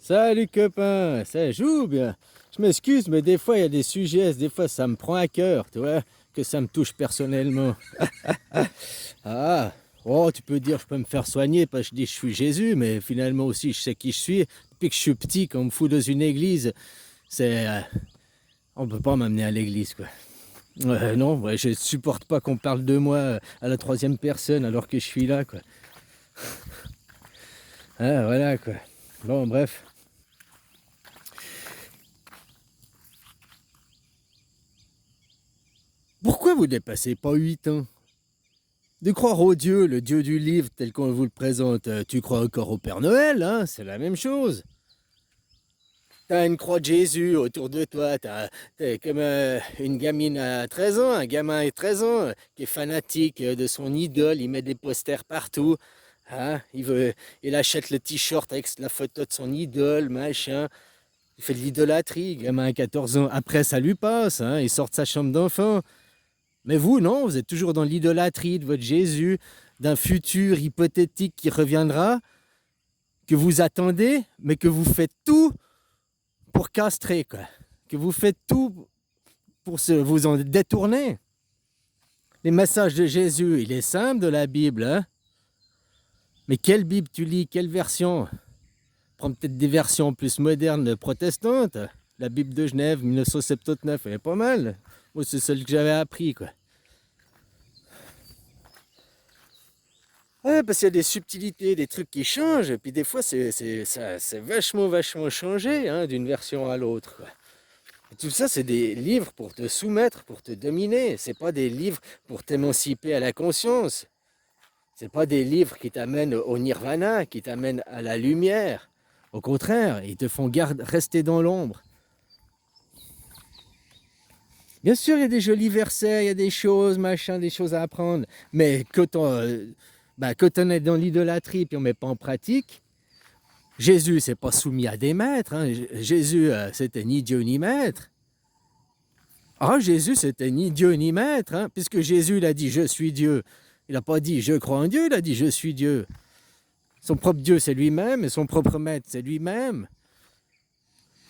Salut copain, ça joue bien. Je m'excuse, mais des fois il y a des sujets, des fois ça me prend à cœur, tu vois, que ça me touche personnellement. Ah, oh, tu peux dire je peux me faire soigner parce que je dis je suis Jésus, mais finalement aussi je sais qui je suis. Depuis que je suis petit, qu'on me fout dans une église, c'est, on peut pas m'amener à l'église quoi. Non, ouais, je supporte pas qu'on parle de moi à la troisième personne alors que je suis là quoi. Ah, voilà quoi. Bon, bref. Pourquoi vous dépassez pas 8 ans? De croire au Dieu, le Dieu du livre tel qu'on vous le présente, tu crois encore au Père Noël, hein? C'est la même chose. T'as une croix de Jésus autour de toi, t'es comme une gamine à 13 ans, un gamin à 13 ans qui est fanatique de son idole, il met des posters partout, hein? Il achète le t-shirt avec la photo de son idole, machin. Il fait de l'idolâtrie, gamin à 14 ans. Après, ça lui passe, hein? Il sort de sa chambre d'enfant. Mais vous, non, vous êtes toujours dans l'idolâtrie de votre Jésus, d'un futur hypothétique qui reviendra, que vous attendez, mais que vous faites tout pour castrer, quoi. Que vous faites tout pour vous en détourner. Les messages de Jésus, il est simple de la Bible, hein. Mais quelle Bible tu lis? Quelle version? Prends peut-être des versions plus modernes protestantes. La Bible de Genève, 1979, elle est pas mal. Moi, c'est celle que j'avais appris, quoi. Ouais, parce qu'il y a des subtilités, des trucs qui changent, et puis des fois, c'est vachement changé hein, d'une version à l'autre, quoi. Et tout ça, c'est des livres pour te soumettre, pour te dominer. C'est pas des livres pour t'émanciper à la conscience. C'est pas des livres qui t'amènent au nirvana, qui t'amènent à la lumière. Au contraire, ils te font rester dans l'ombre. Bien sûr, il y a des jolis versets, il y a des choses, machin, des choses à apprendre. Mais quand on est dans l'idolâtrie et on ne met pas en pratique, Jésus s'est pas soumis à des maîtres. Hein. Jésus, c'était ni Dieu ni maître. Ah, Jésus, c'était ni Dieu ni maître, hein, puisque Jésus, il a dit « je suis Dieu ». Il n'a pas dit « je crois en Dieu », il a dit « je suis Dieu ». Son propre Dieu, c'est lui-même, et son propre maître, c'est lui-même.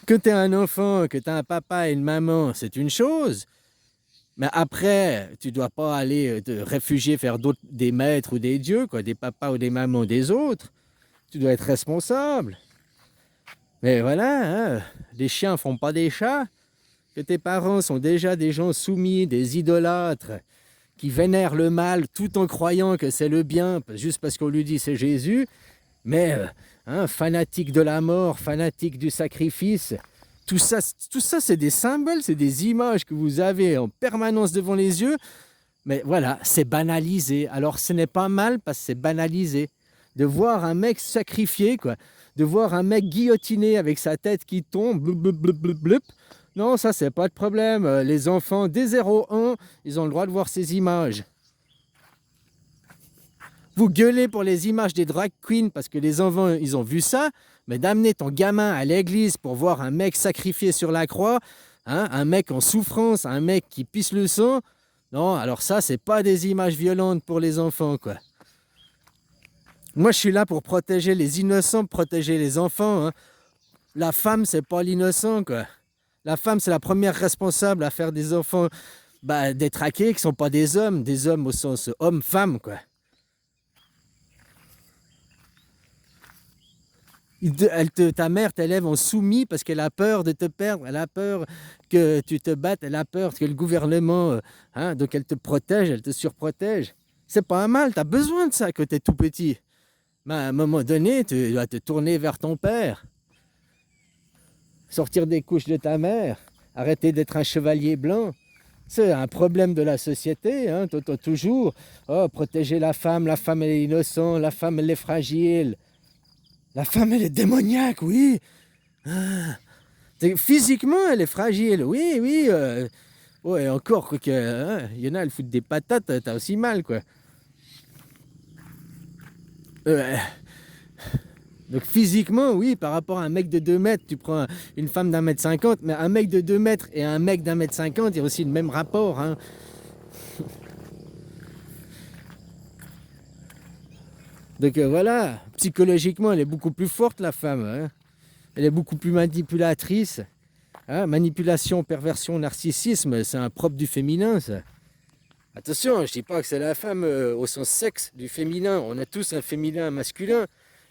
Que tu es un enfant, que tu as un papa et une maman, c'est une chose. Mais après, tu ne dois pas aller te réfugier, faire des maîtres ou des dieux, quoi, des papas ou des mamans des autres. Tu dois être responsable. Mais voilà, hein, les chiens ne font pas des chats. Que tes parents sont déjà des gens soumis, des idolâtres, qui vénèrent le mal tout en croyant que c'est le bien, juste parce qu'on lui dit c'est Jésus, mais fanatique de la mort, fanatique du sacrifice, tout ça c'est des symboles, c'est des images que vous avez en permanence devant les yeux, mais voilà, c'est banalisé. Alors ce n'est pas mal parce que c'est banalisé. De voir un mec sacrifié, quoi, de voir un mec guillotiné avec sa tête qui tombe, bloup, bloup, bloup, bloup, bloup. Non, ça, c'est pas de problème. Les enfants, dès 0-1, ils ont le droit de voir ces images. Vous gueulez pour les images des drag queens parce que les enfants, ils ont vu ça, mais d'amener ton gamin à l'église pour voir un mec sacrifié sur la croix, hein, un mec en souffrance, un mec qui pisse le sang, non, alors ça, c'est pas des images violentes pour les enfants, quoi. Moi, je suis là pour protéger les innocents, protéger les enfants, hein. La femme, c'est pas l'innocent, quoi. La femme, c'est la première responsable à faire des enfants détraqués qui ne sont pas des hommes au sens homme-femme, quoi. Ta mère t'élève en soumis parce qu'elle a peur de te perdre, elle a peur que tu te battes, elle a peur que le gouvernement, hein, donc elle te protège, elle te surprotège. C'est pas un mal, tu as besoin de ça quand tu es tout petit. Mais à un moment donné, tu dois te tourner vers ton père, sortir des couches de ta mère, arrêter d'être un chevalier blanc. C'est un problème de la société, hein, toujours. Oh, protéger la femme elle est innocente, la femme elle est fragile. La femme elle est démoniaque, oui. Ah. Physiquement elle est fragile, oui, oui. Ouais, encore que, hein, y en a, elles foutent des patates, t'as aussi mal, quoi. Euh, donc physiquement, oui, par rapport à un mec de 2 mètres, tu prends une femme d'1 m 50, mais un mec de 2 mètres et un mec d'1 m 50, il y a aussi le même rapport, hein. Donc voilà, psychologiquement, elle est beaucoup plus forte, la femme, hein. Elle est beaucoup plus manipulatrice. Hein, manipulation, perversion, narcissisme, c'est un propre du féminin, ça. Attention, je ne dis pas que c'est la femme au sens sexe du féminin. On a tous un féminin, un masculin.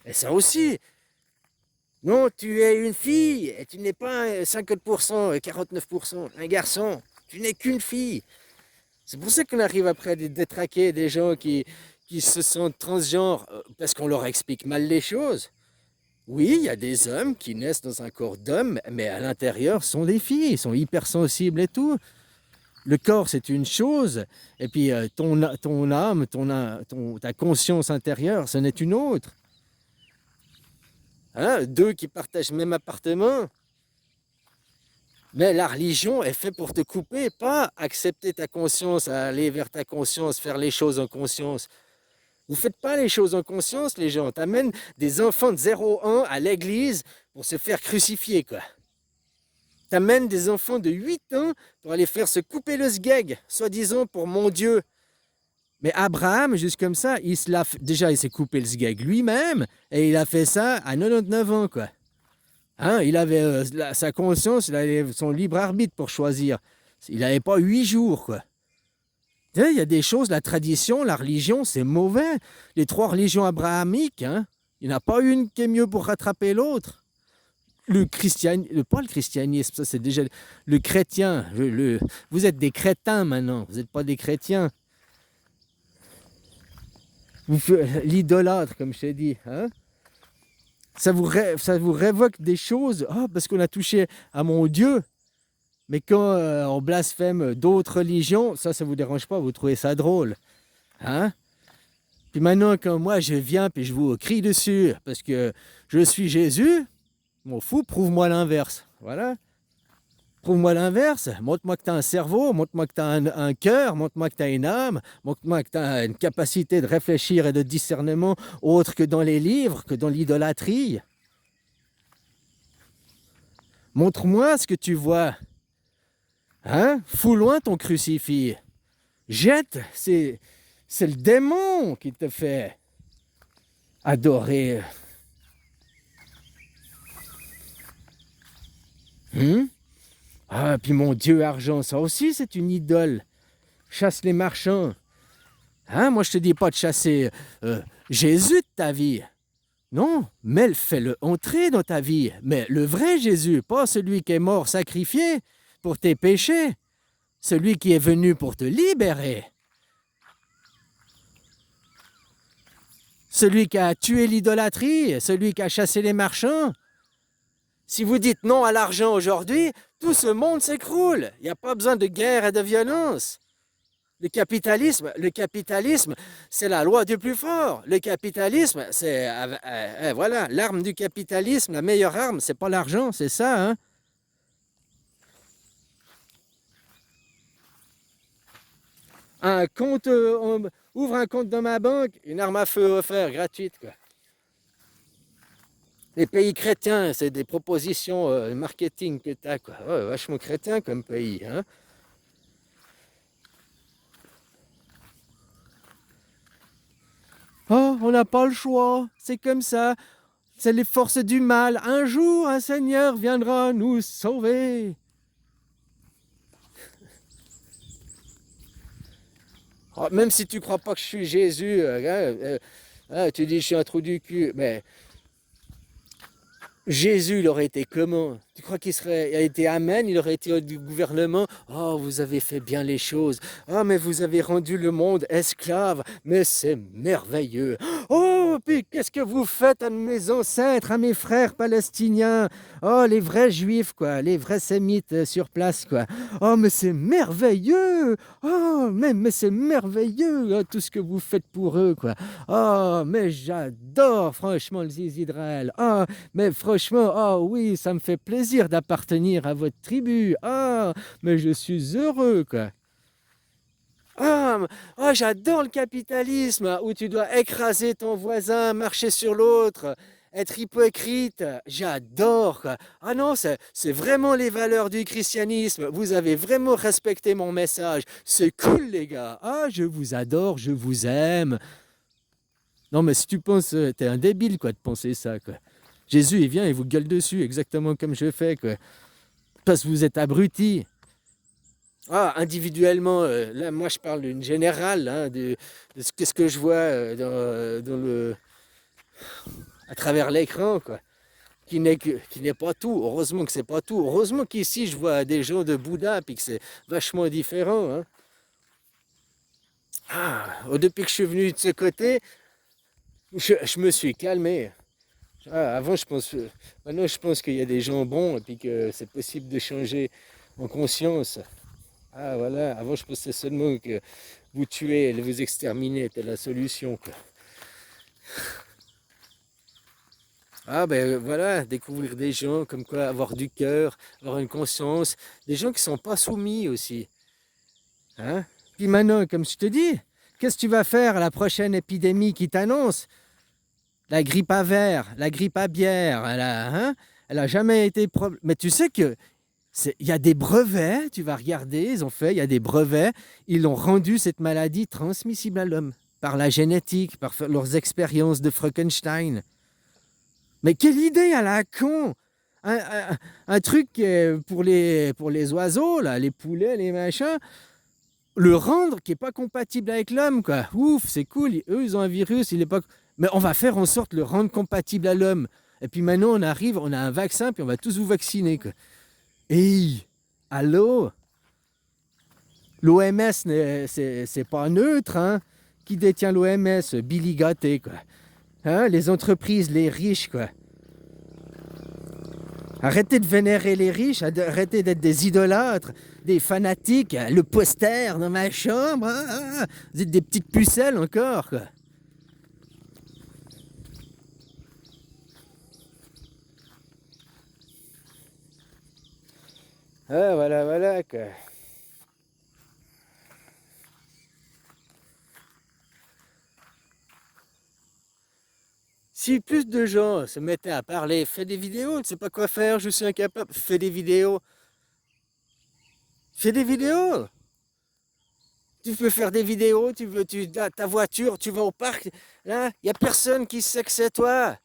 Et ça aussi. Non, tu es une fille et tu n'es pas 50%, 49%, un garçon. Tu n'es qu'une fille. C'est pour ça qu'on arrive après à détraquer des gens qui se sentent transgenres parce qu'on leur explique mal les choses. Oui, il y a des hommes qui naissent dans un corps d'homme, mais à l'intérieur sont des filles, ils sont hypersensibles et tout. Le corps, c'est une chose, et puis ton âme, ta conscience intérieure, ce n'est une autre. Hein, deux qui partagent le même appartement. Mais la religion est faite pour te couper, pas accepter ta conscience, aller vers ta conscience, faire les choses en conscience. Vous ne faites pas les choses en conscience, les gens. Tu amènes des enfants de 0 ans à l'église pour se faire crucifier, quoi. Tu amènes des enfants de 8 ans pour aller faire se couper le sgeg, soi-disant pour mon Dieu. Mais Abraham, juste comme ça, déjà il s'est coupé le sgeg lui-même et il a fait ça à 99 ans, quoi. Hein, il avait sa conscience, il avait son libre arbitre pour choisir. Il n'avait pas 8 jours, quoi. Il y a des choses, la tradition, la religion, c'est mauvais. Les 3 religions abrahamiques, hein, il n'y en a pas une qui est mieux pour rattraper l'autre. Pas le christianisme, ça c'est déjà le chrétien. Vous êtes des crétins maintenant, vous n'êtes pas des chrétiens. L'idolâtre, comme je t'ai dit. Hein, ça vous révoque des choses, parce qu'on a touché à mon Dieu. Mais quand on blasphème d'autres religions, ça ne vous dérange pas, vous trouvez ça drôle. Hein? Puis maintenant, quand moi je viens et je vous crie dessus parce que je suis Jésus, m'en fous, prouve-moi l'inverse. Voilà. Prouve-moi l'inverse, montre-moi que tu as un cerveau, montre-moi que tu as un cœur, montre-moi que tu as une âme, montre-moi que tu as une capacité de réfléchir et de discernement autre que dans les livres, que dans l'idolâtrie. Montre-moi ce que tu vois. Hein? Fous loin ton crucifix. Jette, c'est le démon qui te fait adorer. Ah, puis mon Dieu argent, ça aussi c'est une idole. Chasse les marchands. Hein? Moi je te dis pas de chasser Jésus de ta vie. Non, mais fais-le entrer dans ta vie. Mais le vrai Jésus, pas celui qui est mort sacrifié pour tes péchés. Celui qui est venu pour te libérer. Celui qui a tué l'idolâtrie, celui qui a chassé les marchands. Si vous dites non à l'argent aujourd'hui, tout ce monde s'écroule. Il n'y a pas besoin de guerre et de violence. Le capitalisme, c'est la loi du plus fort. Le capitalisme, c'est voilà, l'arme du capitalisme, la meilleure arme, c'est pas l'argent, c'est ça, hein. Un compte, on ouvre un compte dans ma banque, une arme à feu offerte, gratuite, quoi. Les pays chrétiens, c'est des propositions marketing que t'as, quoi. Ouais, vachement chrétien comme pays, hein. Oh, on n'a pas le choix, c'est comme ça. C'est les forces du mal. Un jour, un Seigneur viendra nous sauver. Oh, même si tu ne crois pas que je suis Jésus, tu dis je suis un trou du cul, mais Jésus, il aurait été comment? Tu crois qu'il a été Amen, il aurait été du gouvernement? Oh, vous avez fait bien les choses. Oh, mais vous avez rendu le monde esclave. Mais c'est merveilleux. Oh, puis qu'est-ce que vous faites à mes ancêtres, à mes frères palestiniens? Oh, les vrais juifs, quoi, les vrais sémites sur place, quoi. Oh, mais c'est merveilleux. Oh, mais c'est merveilleux, hein, tout ce que vous faites pour eux, quoi. Oh, mais j'adore, franchement, les Israël. Oh, mais franchement, oh oui, ça me fait plaisir d'appartenir à votre tribu. Ah, mais je suis heureux, quoi. Ah, oh, j'adore le capitalisme où tu dois écraser ton voisin, marcher sur l'autre, être hypocrite. J'adore, quoi. Ah non, c'est vraiment les valeurs du christianisme. Vous avez vraiment respecté mon message. C'est cool, les gars. Ah, je vous adore, je vous aime. Non, mais si tu penses, t'es un débile, quoi, de penser ça, quoi. Jésus, il vient et vous gueule dessus, exactement comme je fais, quoi. Parce que vous êtes abrutis. Ah, individuellement, là, moi, je parle d'une générale, hein, de ce que je vois à travers l'écran, quoi. Qui n'est pas tout. Heureusement que c'est pas tout. Heureusement qu'ici, je vois des gens de Bouddha, puis que c'est vachement différent, hein. Depuis que je suis venu de ce côté, je me suis calmé. Avant, maintenant, je pense qu'il y a des gens bons et puis que c'est possible de changer en conscience. Voilà. Avant, je pensais seulement que vous tuer et vous exterminer était la solution, quoi. Ben voilà, découvrir des gens, comme quoi avoir du cœur, avoir une conscience, des gens qui sont pas soumis aussi. Hein? Puis maintenant, comme je te dis, qu'est-ce que tu vas faire à la prochaine épidémie qui t'annonce? La grippe à verre, la grippe à bière, elle a jamais été... Mais tu sais que il y a des brevets, tu vas regarder, il y a des brevets, ils ont rendu cette maladie transmissible à l'homme par la génétique, par leurs expériences de Frankenstein. Mais quelle idée à la con! Un truc pour les oiseaux, là, les poulets, les machins, le rendre qui n'est pas compatible avec l'homme, quoi. Ouf, c'est cool, eux, ils ont un virus, il est pas... Mais on va faire en sorte de le rendre compatible à l'homme. Et puis maintenant, on arrive, on a un vaccin, puis on va tous vous vacciner, quoi. Hey, allô? L'OMS, c'est pas neutre, hein? Qui détient l'OMS? Billy Gaté, quoi. Hein? Les entreprises, les riches, quoi. Arrêtez de vénérer les riches, arrêtez d'être des idolâtres, des fanatiques, le poster dans ma chambre, vous êtes des petites pucelles encore, quoi. Voilà, quoi. Si plus de gens se mettaient à parler, fais des vidéos, tu sais pas quoi faire, je suis incapable, fais des vidéos. Fais des vidéos. Tu peux faire des vidéos, ta voiture, tu vas au parc, là, il n'y a personne qui sait que c'est toi.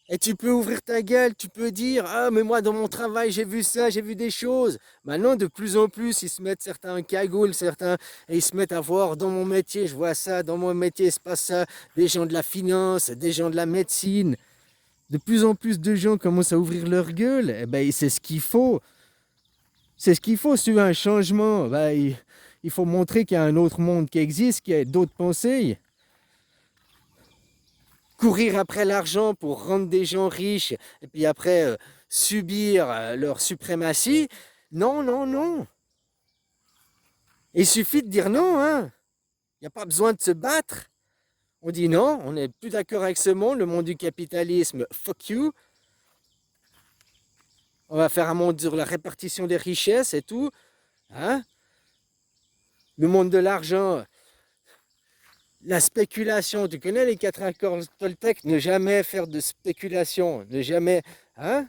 Et tu peux ouvrir ta gueule, tu peux dire, ah, mais moi, dans mon travail, j'ai vu ça, j'ai vu des choses. Maintenant, de plus en plus, ils se mettent certains cagoules, et ils se mettent à voir, dans mon métier, je vois ça, dans mon métier, il se passe ça, des gens de la finance, des gens de la médecine. De plus en plus de gens commencent à ouvrir leur gueule. Eh ben, c'est ce qu'il faut. C'est ce qu'il faut, si tu veux un changement. Il faut montrer qu'il y a un autre monde qui existe, qu'il y a d'autres pensées. Courir après l'argent pour rendre des gens riches et puis après subir leur suprématie. Non, non, non. Il suffit de dire non, hein. Il n'y a pas besoin de se battre. On dit non, on n'est plus d'accord avec ce monde, le monde du capitalisme, fuck you. On va faire un monde sur la répartition des richesses et tout. Hein? Le monde de l'argent, la spéculation. Tu connais les 4 accords Toltec? Ne jamais faire de spéculation. Ne jamais... Hein?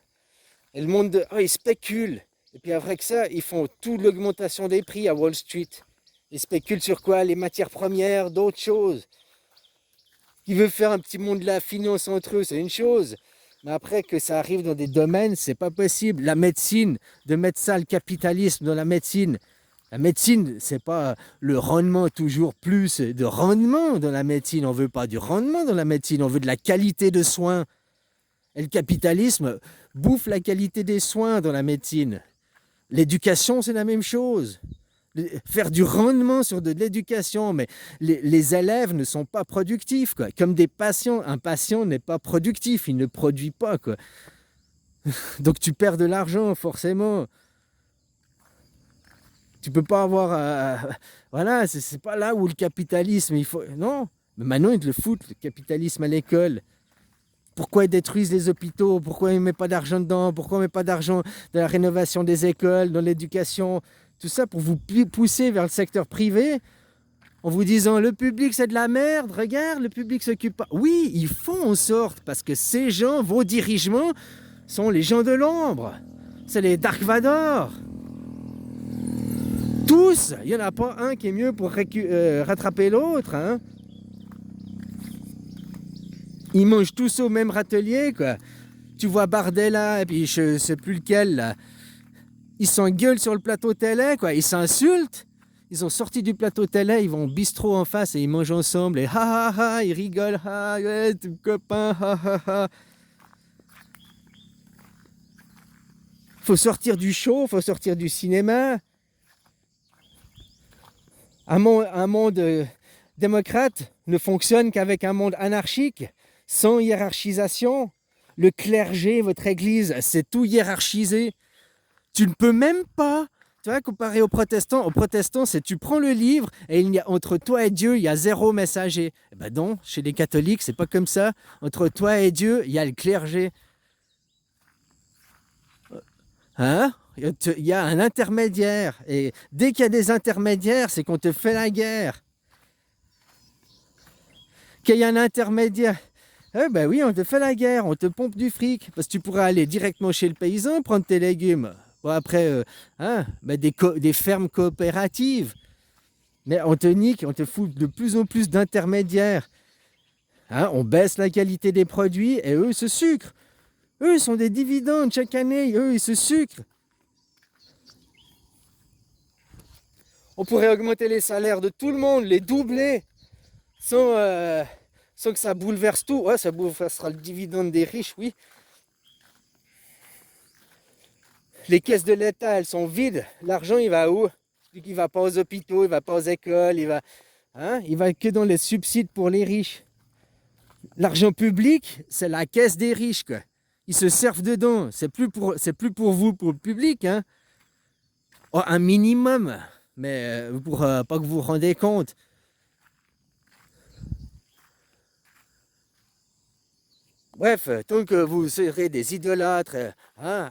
Et le monde de... Oh, ils spéculent. Et puis après que ça, ils font toute l'augmentation des prix à Wall Street. Ils spéculent sur quoi? Les matières premières, d'autres choses. Ils veulent faire un petit monde de la finance entre eux, c'est une chose. Mais après que ça arrive dans des domaines, c'est pas possible. La médecine, de mettre ça, le capitalisme dans la médecine. La médecine, c'est pas le rendement, toujours plus de rendement dans la médecine. On veut pas du rendement dans la médecine, on veut de la qualité de soins. Et le capitalisme bouffe la qualité des soins dans la médecine. L'éducation, c'est la même chose. Faire du rendement sur de l'éducation, mais les élèves ne sont pas productifs, quoi. Comme des patients, un patient n'est pas productif, il ne produit pas, quoi. Donc tu perds de l'argent, forcément. Tu peux pas avoir... voilà, c'est pas là où le capitalisme, il faut... Non, mais maintenant ils te le foutent, le capitalisme à l'école. Pourquoi ils détruisent les hôpitaux? Pourquoi ils ne mettent pas d'argent dedans? Pourquoi on ne met pas d'argent dans la rénovation des écoles, dans l'éducation? Tout ça pour vous pousser vers le secteur privé en vous disant le public c'est de la merde, regarde, le public s'occupe pas. Oui, ils font en sorte parce que ces gens, vos dirigeants, sont les gens de l'ombre. C'est les Dark Vador. Tous, il n'y en a pas un qui est mieux pour rattraper l'autre, hein. Ils mangent tous au même râtelier, quoi. Tu vois Bardella, et puis je sais plus lequel, là. Ils s'engueulent sur le plateau télé, quoi. Ils s'insultent. Ils sont sortis du plateau télé, ils vont au bistrot en face et ils mangent ensemble. Et ha ha ha, ils rigolent. Ha, ouais, t'es copain, ha ha ha. Faut sortir du show, faut sortir du cinéma. Un monde démocrate ne fonctionne qu'avec un monde anarchique, sans hiérarchisation. Le clergé, votre église, c'est tout hiérarchisé. Tu ne peux même pas, tu vois, comparé aux protestants, c'est tu prends le livre et il y a, entre toi et Dieu, il y a zéro messager. Eh ben non, chez les catholiques, c'est pas comme ça. Entre toi et Dieu, il y a le clergé. Hein? Il y a un intermédiaire. Et dès qu'il y a des intermédiaires, c'est qu'on te fait la guerre. Qu'il y a un intermédiaire. Eh ben oui, on te fait la guerre, on te pompe du fric. Parce que tu pourrais aller directement chez le paysan, prendre tes légumes. Bon, après, ben des fermes coopératives. Mais on te nique, on te fout de plus en plus d'intermédiaires. Hein, on baisse la qualité des produits et eux se sucrent. Eux, ils sont des dividendes chaque année. Eux, ils se sucrent. On pourrait augmenter les salaires de tout le monde, les doubler, sans que ça bouleverse tout. Ouais, ça bouleversera le dividende des riches, oui. Les caisses de l'État, elles sont vides. L'argent, il va où? Il va pas aux hôpitaux, il va pas aux écoles, il va que dans les subsides pour les riches. L'argent public, c'est la caisse des riches, quoi. Ils se servent dedans. C'est plus pour vous, pour le public, hein. Oh, un minimum, mais pour pas que vous vous rendez compte. Bref, tant que vous serez des idolâtres, à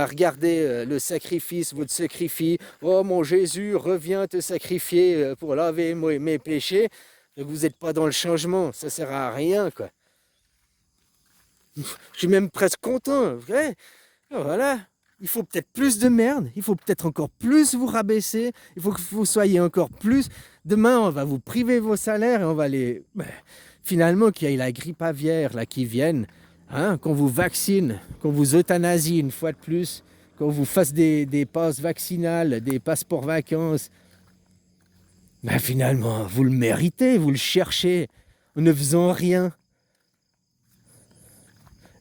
regarder le sacrifice, votre sacrifice, oh mon Jésus, reviens te sacrifier pour laver mes péchés, donc vous n'êtes pas dans le changement, ça sert à rien, quoi. Je suis même presque content, ouais. Voilà. Il faut peut-être plus de merde, il faut peut-être encore plus vous rabaisser, il faut que vous soyez encore plus. Demain, on va vous priver vos salaires et on va les. Finalement, qu'il y ait la grippe aviaire là, qui vienne, hein, qu'on vous vaccine, qu'on vous euthanasie une fois de plus, qu'on vous fasse des passes vaccinales, des passeports vacances. Finalement, vous le méritez, vous le cherchez, en ne faisant rien.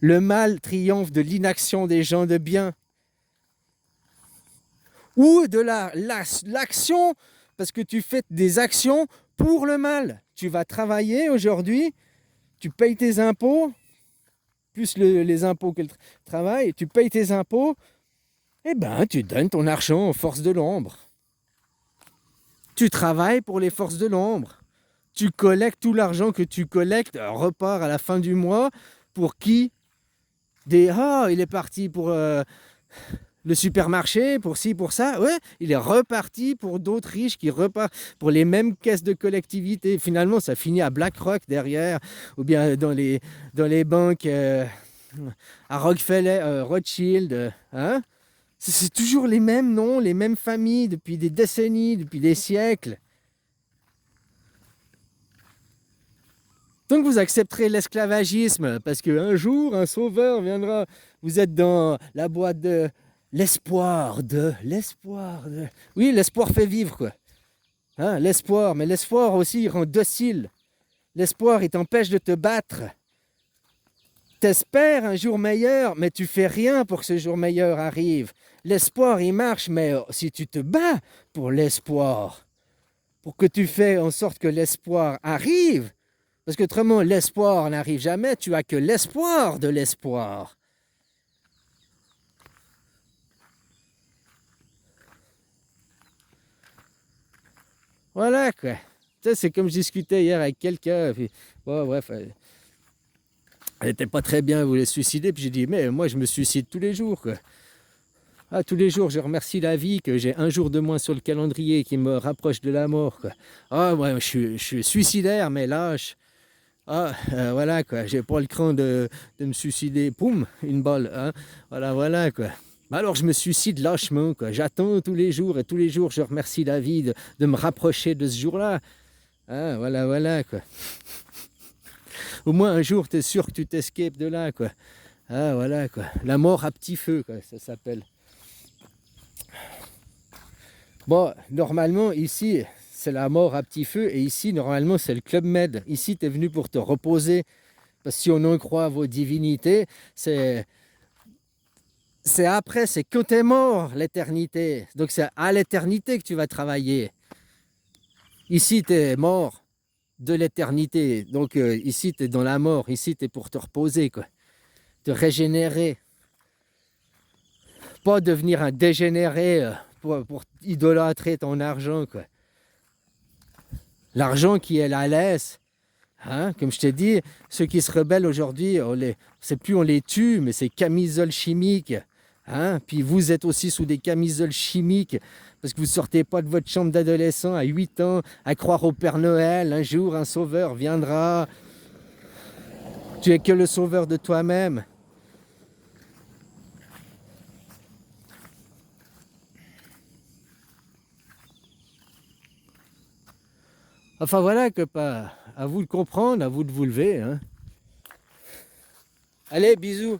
Le mal triomphe de l'inaction des gens de bien. Ou de l'action, parce que tu fais des actions pour le mal. Tu vas travailler aujourd'hui, tu payes tes impôts, plus les impôts que le travail, tu payes tes impôts, et ben tu donnes ton argent aux forces de l'ombre. Tu travailles pour les forces de l'ombre. Tu collectes tout l'argent que tu collectes, repart à la fin du mois, pour qui? Il est parti pour le supermarché, pour ci, pour ça. Ouais, il est reparti pour d'autres riches qui repartent pour les mêmes caisses de collectivité. Finalement, ça finit à BlackRock derrière, ou bien dans les banques à Rockefeller, Rothschild. Hein? C'est toujours les mêmes noms, les mêmes familles depuis des décennies, depuis des siècles. Donc vous accepterez l'esclavagisme, parce qu'un jour, un sauveur viendra. Vous êtes dans la boîte de l'espoir. Oui, l'espoir fait vivre, quoi. Hein, l'espoir, mais l'espoir aussi, il rend docile. L'espoir, il t'empêche de te battre. T'espères un jour meilleur, mais tu fais rien pour que ce jour meilleur arrive. L'espoir, il marche, mais si tu te bats pour l'espoir, pour que tu fais en sorte que l'espoir arrive, parce qu'autrement, l'espoir n'arrive jamais, tu as que l'espoir de l'espoir. Voilà, quoi. Ça, c'est comme je discutais hier avec quelqu'un, puis, bon, bref, elle n'était pas très bien, elle voulait se suicider, puis j'ai dit, mais moi, je me suicide tous les jours, quoi. Tous les jours, je remercie la vie que j'ai un jour de moins sur le calendrier qui me rapproche de la mort, quoi. Moi, je suis suicidaire, mais lâche. Voilà, quoi. J'ai pas le cran de me suicider. Poum, une balle. Hein. Voilà, quoi. Alors, je me suicide lâchement, quoi. J'attends tous les jours, et tous les jours, je remercie la vie de me rapprocher de ce jour-là. Hein, voilà, quoi. Au moins, un jour, tu es sûr que tu t'escapes de là, quoi. Ah, voilà, quoi. La mort à petit feu, quoi, ça s'appelle. Bon, normalement, ici, c'est la mort à petit feu. Et ici, normalement, c'est le Club Med. Ici, tu es venu pour te reposer. Parce que si on en croit à vos divinités, c'est après, c'est quand tu es mort, l'éternité. Donc, c'est à l'éternité que tu vas travailler. Ici, tu es mort de l'éternité. Donc, ici, tu es dans la mort. Ici, tu es pour te reposer, quoi. Te régénérer. Pas devenir un dégénéré pour idolâtrer ton argent, quoi. L'argent qui est la laisse. Hein, comme je t'ai dit, ceux qui se rebellent aujourd'hui, c'est plus on les tue, mais c'est camisoles chimiques. Hein? Puis vous êtes aussi sous des camisoles chimiques parce que vous ne sortez pas de votre chambre d'adolescent à 8 ans à croire au Père Noël. Un jour, un sauveur viendra. Tu es que le sauveur de toi-même. Enfin voilà, copain. À vous de comprendre, à vous de vous lever. Hein. Allez, bisous.